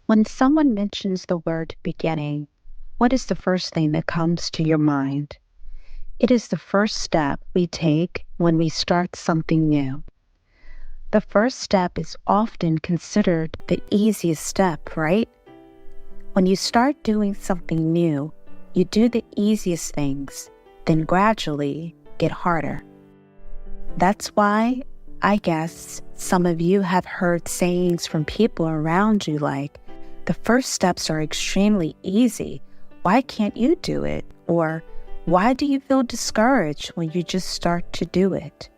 When someone mentions the word beginning, what is the first thing that comes to your mind? It is the first step we take when we start something new. The first step is often considered the easiest step, right? When you start doing something new, you do the easiest things, then gradually get harder. That's why I guess some of you have heard sayings from people around you like, the first steps are extremely easy. Why can't you do it? Or why do you feel discouraged when you just start to do it?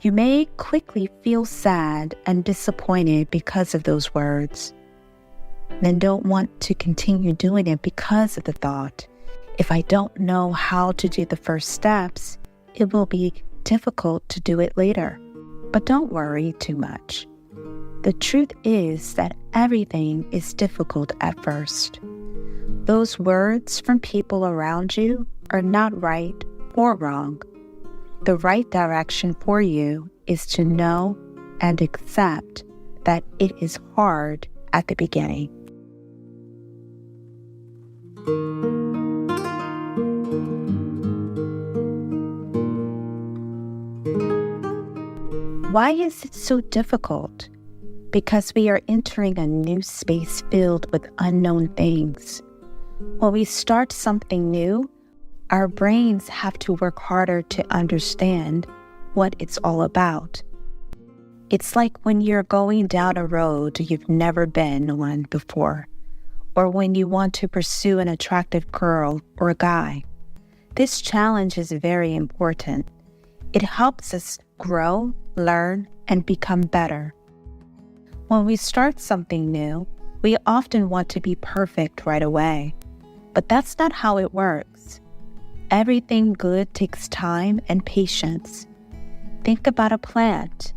You may quickly feel sad and disappointed because of those words, then don't want to continue doing it because of the thought, if I don't know how to do the first steps, it will be difficult to do it later. But don't worry too much. The truth is that everything is difficult at first. Those words from people around you are not right or wrong. The right direction for you is to know and accept that it is hard at the beginning. Why is it so difficult? Because we are entering a new space filled with unknown things. When we start something new, our brains have to work harder to understand what it's all about. It's like when you're going down a road you've never been on before, or when you want to pursue an attractive girl or a guy. This challenge is very important. It helps us grow, learn, and become better. When we start something new, we often want to be perfect right away. But that's not how it works. Everything good takes time and patience. Think about a plant.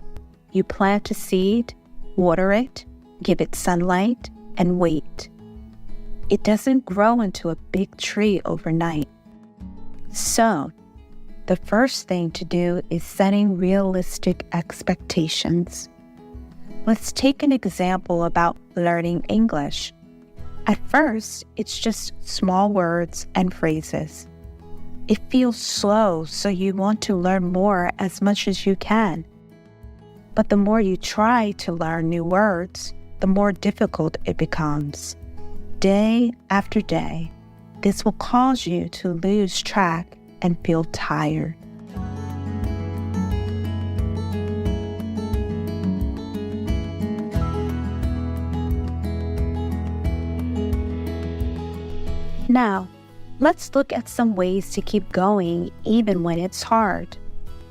You plant a seed, water it, give it sunlight, and wait. It doesn't grow into a big tree overnight. So, the first thing to do is setting realistic expectations. Let's take an example about learning English. At first, it's just small words and phrases. It feels slow, so you want to learn more as much as you can. But the more you try to learn new words, the more difficult it becomes. Day after day, this will cause you to lose track and feel tired. Now, let's look at some ways to keep going even when it's hard.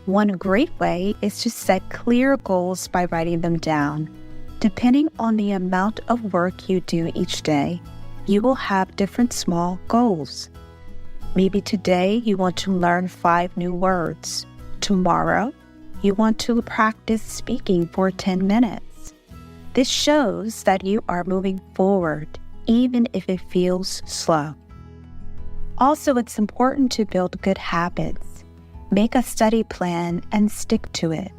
One great way is to set clear goals by writing them down. Depending on the amount of work you do each day, you will have different small goals. Maybe today you want to learn 5 new words. Tomorrow, you want to practice speaking for 10 minutes. This shows that you are moving forward, even if it feels slow. Also, it's important to build good habits. Make a study plan and stick to it.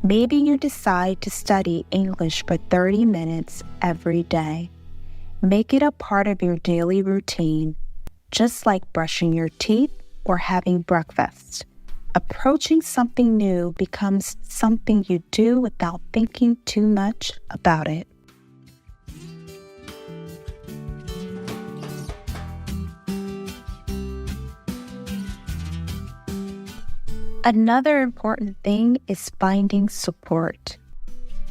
Maybe you decide to study English for 30 minutes every day. Make it a part of your daily routine, just like brushing your teeth or having breakfast. Approaching something new becomes something you do without thinking too much about it. Another important thing is finding support.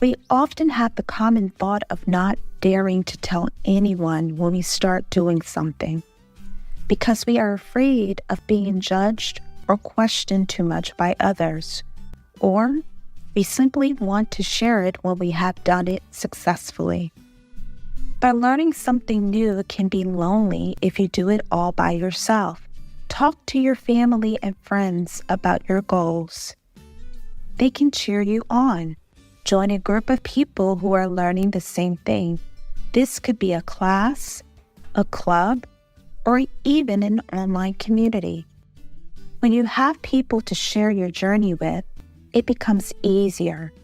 We often have the common thought of not daring to tell anyone when we start doing something, because we are afraid of being judged or questioned too much by others, or we simply want to share it when we have done it successfully. But learning something new can be lonely if you do it all by yourself. Talk to your family and friends about your goals. They can cheer you on. Join a group of people who are learning the same thing. This could be a class, a club, or even an online community. When you have people to share your journey with, it becomes easier.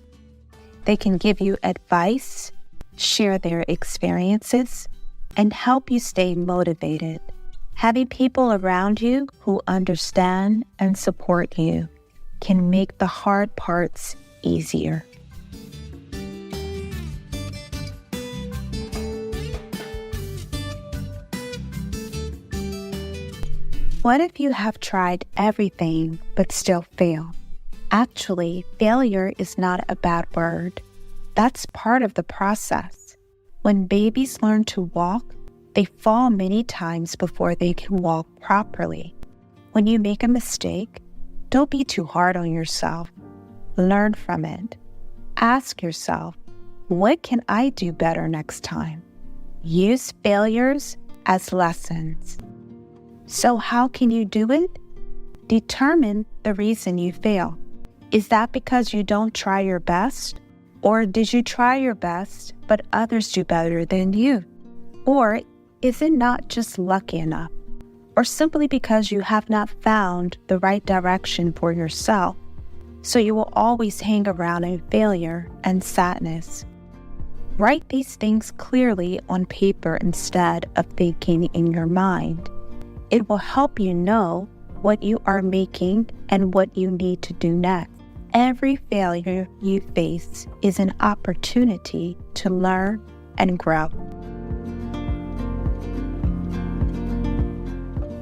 They can give you advice, share their experiences, and help you stay motivated. Having people around you who understand and support you can make the hard parts easier. What if you have tried everything but still fail? Actually, failure is not a bad word. That's part of the process. When babies learn to walk, they fall many times before they can walk properly. When you make a mistake, don't be too hard on yourself. Learn from it. Ask yourself, what can I do better next time? Use failures as lessons. So how can you do it? Determine the reason you fail. Is that because you don't try your best? Or did you try your best, but others do better than you? Or is it not just lucky enough? Or simply because you have not found the right direction for yourself, so you will always hang around in failure and sadness? Write these things clearly on paper instead of thinking in your mind. It will help you know what you are making and what you need to do next. Every failure you face is an opportunity to learn and grow.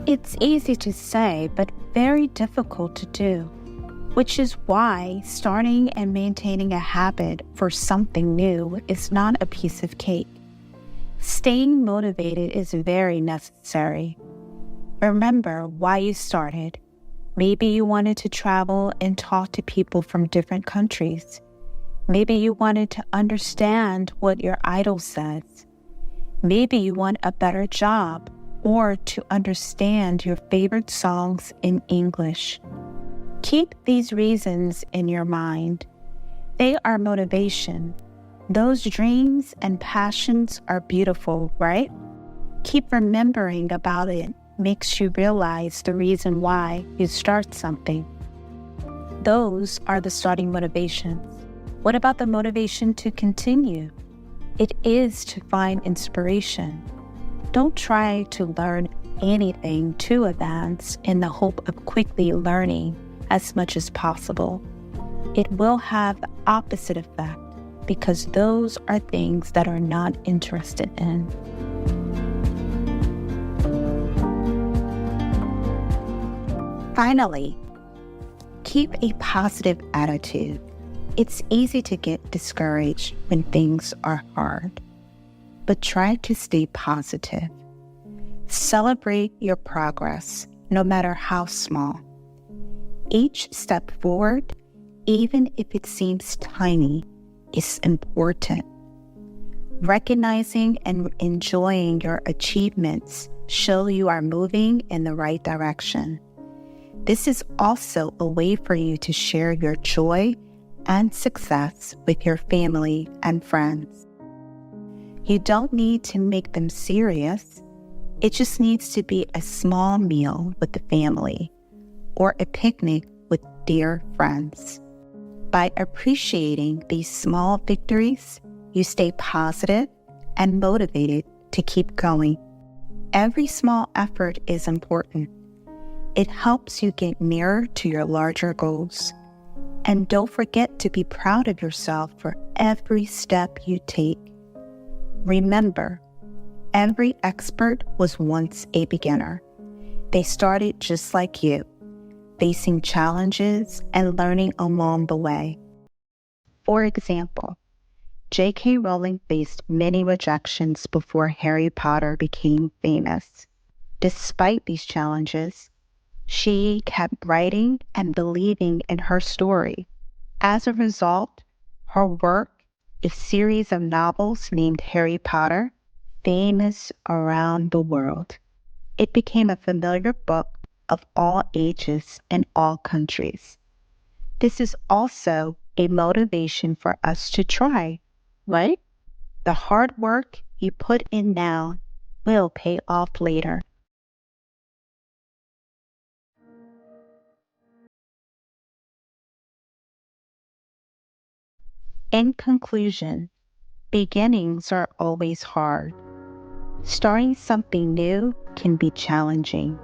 It's easy to say, but very difficult to do, which is why starting and maintaining a habit for something new is not a piece of cake. Staying motivated is very necessary. Remember why you started. Maybe you wanted to travel and talk to people from different countries. Maybe you wanted to understand what your idol says. Maybe you want a better job or to understand your favorite songs in English. Keep these reasons in your mind. They are motivation. Those dreams and passions are beautiful, right? Keep remembering about it. Makes you realize the reason why you start something. Those are the starting motivations. What about the motivation to continue? It is to find inspiration. Don't try to learn anything too advanced in the hope of quickly learning as much as possible. It will have the opposite effect because those are things that are not interested in. Finally, keep a positive attitude. It's easy to get discouraged when things are hard, but try to stay positive. Celebrate your progress, no matter how small. Each step forward, even if it seems tiny, is important. Recognizing and enjoying your achievements show you are moving in the right direction. This is also a way for you to share your joy and success with your family and friends. You don't need to make them serious. It just needs to be a small meal with the family or a picnic with dear friends. By appreciating these small victories, you stay positive and motivated to keep going. Every small effort is important. It helps you get nearer to your larger goals. And don't forget to be proud of yourself for every step you take. Remember, every expert was once a beginner. They started just like you, facing challenges and learning along the way. For example, J.K. Rowling faced many rejections before Harry Potter became famous. Despite these challenges, she kept writing and believing in her story. As a result, her work, a series of novels named Harry Potter, famous around the world. It became a familiar book of all ages and all countries. This is also a motivation for us to try, right? The hard work you put in now will pay off later. In conclusion, Beginnings are always hard. Starting something new can be challenging,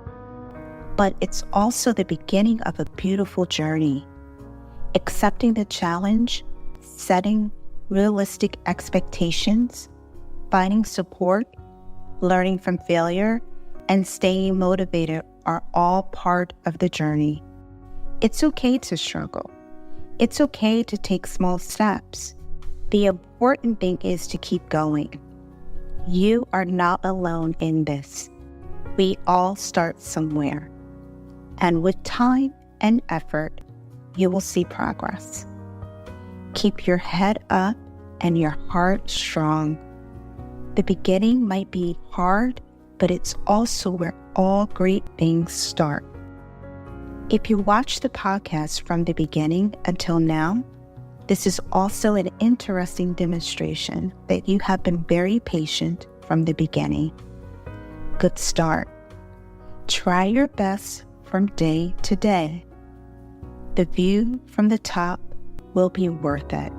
but it's also the beginning of a beautiful journey. Accepting the challenge, setting realistic expectations, finding support, learning from failure, and staying motivated are all part of the journey. It's okay to struggle. It's okay to take small steps. The important thing is to keep going. You are not alone in this. We all start somewhere. And with time and effort, you will see progress. Keep your head up and your heart strong. The beginning might be hard, but it's also where all great things start. If you watch the podcast from the beginning until now, this is also an interesting demonstration that you have been very patient from the beginning. Good start. Try your best from day to day. The view from the top will be worth it.